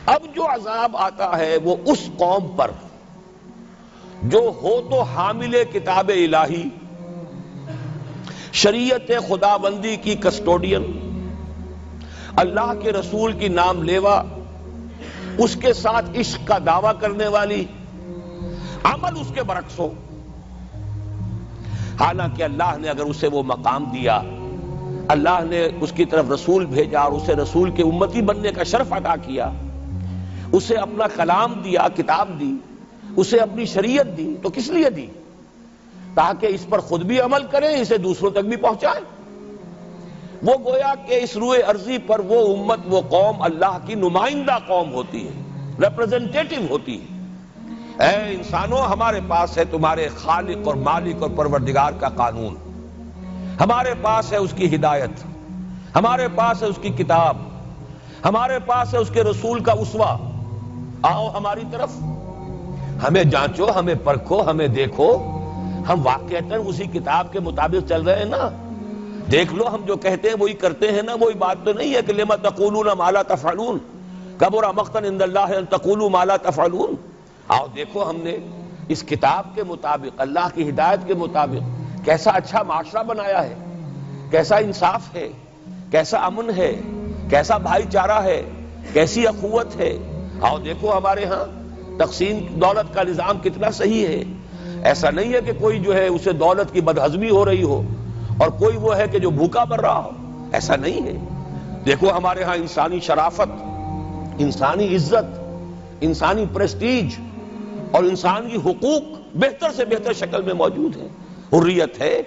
اب جو عذاب آتا ہے وہ اس قوم پر جو ہو تو حامل کتاب الہی، شریعت خداوندی کی کسٹوڈین، اللہ کے رسول کی نام لیوا، اس کے ساتھ عشق کا دعویٰ کرنے والی، عمل اس کے برعکس ہو۔ حالانکہ اللہ نے اگر اسے وہ مقام دیا، اللہ نے اس کی طرف رسول بھیجا اور اسے رسول کے امتی بننے کا شرف عطا کیا، اسے اپنا کلام دیا، کتاب دی، اسے اپنی شریعت دی، تو کس لیے دی؟ تاکہ اس پر خود بھی عمل کریں، اسے دوسروں تک بھی پہنچائیں۔ وہ گویا کہ اس روئے ارضی پر وہ امت، وہ قوم اللہ کی نمائندہ قوم ہوتی ہے، ریپرزنٹیٹو ہوتی ہے۔ اے انسانوں، ہمارے پاس ہے تمہارے خالق اور مالک اور پروردگار کا قانون، ہمارے پاس ہے اس کی ہدایت، ہمارے پاس ہے اس کی کتاب، ہمارے پاس ہے اس کے رسول کا اسوہ۔ آؤ ہماری طرف، ہمیں جانچو، ہمیں پرکھو، ہمیں دیکھو، ہم واقعتاً اسی کتاب کے مطابق چل رہے ہیں نا؟ دیکھ لو، ہم جو کہتے ہیں وہی کرتے ہیں نا؟ وہی بات تو نہیں ہے کہ لما تقولون ما لا تفعلون، کبر مقتا عند اللہ ان تقولوا ما لا تفعلون۔ آؤ دیکھو، ہم نے اس کتاب کے مطابق، اللہ کی ہدایت کے مطابق کیسا اچھا معاشرہ بنایا ہے، کیسا انصاف ہے، کیسا امن ہے، کیسا بھائی چارہ ہے، کیسی اخوت ہے۔ آؤ دیکھو ہمارے ہاں تقسیم دولت کا نظام کتنا صحیح ہے۔ ایسا نہیں ہے کہ کوئی جو ہے اسے دولت کی بدہضمی ہو رہی ہو اور کوئی وہ ہے کہ جو بھوکا مر رہا ہو، ایسا نہیں ہے۔ دیکھو ہمارے ہاں انسانی شرافت، انسانی عزت، انسانی پریسٹیج اور انسانی حقوق بہتر سے بہتر شکل میں موجود ہیں، حریت ہے،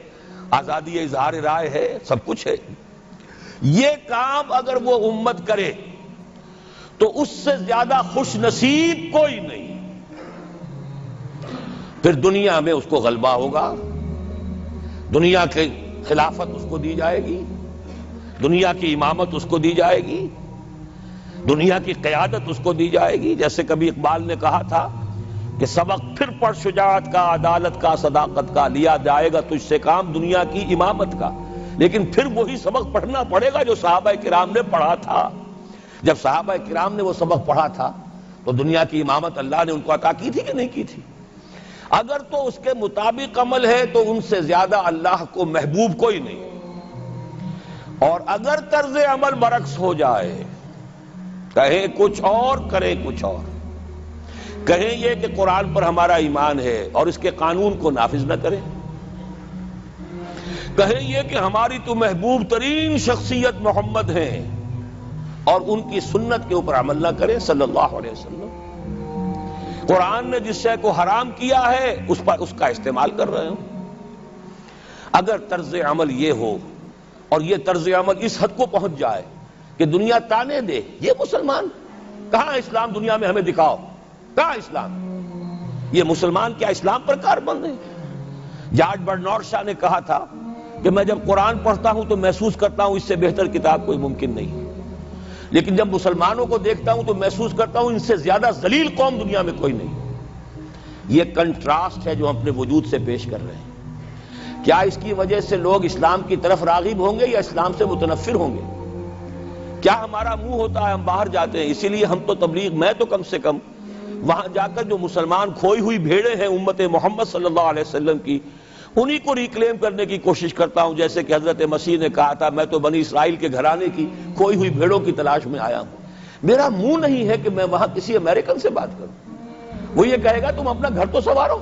آزادی اظہار رائے ہے، سب کچھ ہے۔ یہ کام اگر وہ امت کرے تو اس سے زیادہ خوش نصیب کوئی نہیں۔ پھر دنیا میں اس کو غلبہ ہوگا، دنیا کی خلافت اس کو دی جائے گی، دنیا کی امامت اس کو دی جائے گی، دنیا کی قیادت اس کو دی جائے گی۔ جیسے کبھی اقبال نے کہا تھا کہ سبق پھر پڑھ شجاعت کا، عدالت کا، صداقت کا، لیا جائے گا تجھ سے کام دنیا کی امامت کا۔ لیکن پھر وہی سبق پڑھنا پڑے گا جو صحابہ کرام نے پڑھا تھا۔ جب صحابہ کرام نے وہ سبق پڑھا تھا تو دنیا کی امامت اللہ نے ان کو عطا کی تھی کہ نہیں کی تھی؟ اگر تو اس کے مطابق عمل ہے تو ان سے زیادہ اللہ کو محبوب کوئی نہیں، اور اگر طرز عمل برعکس ہو جائے، کہیں کچھ اور کریں کچھ اور، کہیں یہ کہ قرآن پر ہمارا ایمان ہے اور اس کے قانون کو نافذ نہ کریں، کہیں یہ کہ ہماری تو محبوب ترین شخصیت محمد ہیں اور ان کی سنت کے اوپر عمل نہ کریں صلی اللہ علیہ وسلم، قرآن نے جس شے کو حرام کیا ہے اس پر اس کا استعمال کر رہے ہوں۔ اگر طرز عمل یہ ہو اور یہ طرز عمل اس حد کو پہنچ جائے کہ دنیا تانے دے یہ مسلمان، کہاں اسلام دنیا میں ہمیں دکھاؤ، کہاں اسلام؟ یہ مسلمان کیا اسلام پر کاربند ہیں؟ جارج برنارڈ شاہ نے کہا تھا کہ میں جب قرآن پڑھتا ہوں تو محسوس کرتا ہوں اس سے بہتر کتاب کوئی ممکن نہیں، لیکن جب مسلمانوں کو دیکھتا ہوں تو محسوس کرتا ہوں ان سے زیادہ ذلیل قوم دنیا میں کوئی نہیں۔ یہ کنٹراسٹ ہے جو ہم اپنے وجود سے پیش کر رہے ہیں۔ کیا اس کی وجہ سے لوگ اسلام کی طرف راغب ہوں گے یا اسلام سے متنفر ہوں گے؟ کیا ہمارا منہ ہوتا ہے ہم باہر جاتے ہیں؟ اسی لیے ہم تو تبلیغ، میں تو کم سے کم وہاں جا کر جو مسلمان کھوئی ہوئی بھیڑیں ہیں امت محمد صلی اللہ علیہ وسلم کی، انہی کو ریکلیم کرنے کی کوشش کرتا ہوں، جیسے کہ حضرت مسیح نے کہا تھا میں تو بنی اسرائیل کے گھرانے کی کھوئی ہوئی بھیڑوں کی تلاش میں آیا ہوں۔ میرا منہ نہیں ہے کہ میں وہاں کسی امریکن سے بات کروں، وہ یہ کہے گا تم اپنا گھر تو سنوارو،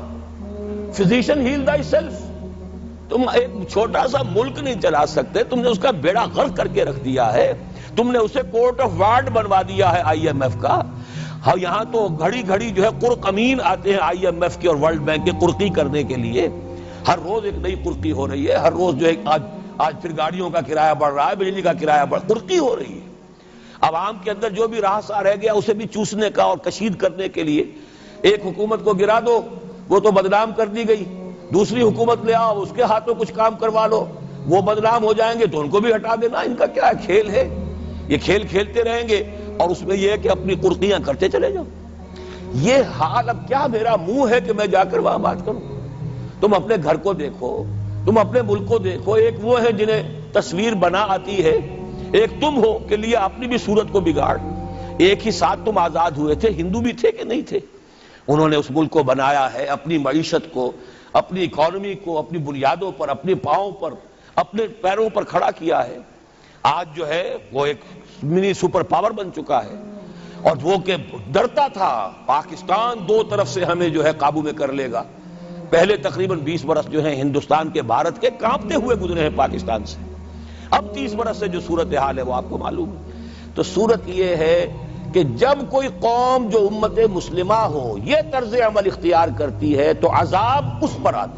فزیشین ہیل تھائی سیلف۔ تم ایک چھوٹا سا ملک نہیں چلا سکتے، تم نے اس کا بیڑا غرق کر کے رکھ دیا ہے، تم نے اسے کورٹ آف وارڈ بنوا دیا ہے آئی ایم ایف کا۔ ہاں یہاں تو گھڑی گھڑی جو ہے قرقمین آتے ہیں آئی ایم ایف کے اور ورلڈ بینک کے قرقی کرنے کے لیے، ہر روز ایک نئی قرقی ہو رہی ہے، ہر روز جو ہے آج پھر گاڑیوں کا کرایہ بڑھ رہا ہے، بجلی کا کرایہ قرقی ہو رہی ہے۔ عوام کے اندر جو بھی راہ رہ گیا اسے بھی چوسنے کا اور کشید کرنے کے لیے ایک حکومت کو گرا دو، وہ تو بدنام کر دی گئی، دوسری حکومت لے آؤ اس کے ہاتھوں کچھ کام کروا لو، وہ بدنام ہو جائیں گے تو ان کو بھی ہٹا دینا۔ ان کا کیا کھیل ہے؟ یہ کھیل کھیلتے رہیں گے اور اس میں یہ ہے کہ اپنی قرقیاں کرتے چلے جاؤ۔ یہ حال اب کیا میرا منہ ہے کہ میں جا کر وہاں بات کروں؟ تم اپنے گھر کو دیکھو، تم اپنے ملک کو دیکھو، ایک وہ ہے جنہیں تصویر بنا آتی ہے، ایک تم ہو کہ لیا اپنی بھی صورت کو بگاڑ، ایک ہی ساتھ تم آزاد ہوئے تھے، ہندو بھی تھے کہ نہیں تھے؟ انہوں نے اس ملک کو بنایا ہے، اپنی معیشت کو، اپنی اکانومی کو اپنی بنیادوں پر، اپنے پاؤں پر، اپنے پیروں پر کھڑا کیا ہے۔ آج جو ہے وہ ایک منی سپر پاور بن چکا ہے، اور وہ کہ ڈرتا تھا پاکستان دو طرف سے ہمیں جو ہے قابو میں کر لے گا۔ پہلے تقریباً 20 برس جو ہیں ہندوستان کے، بھارت کے کانپتے ہوئے گزرے ہیں پاکستان سے، اب 30 برس سے جو صورتحال ہے وہ آپ کو معلوم ہے۔ تو صورت یہ ہے کہ جب کوئی قوم جو امت مسلمہ ہو یہ طرز عمل اختیار کرتی ہے تو عذاب اس پر آتا ہے۔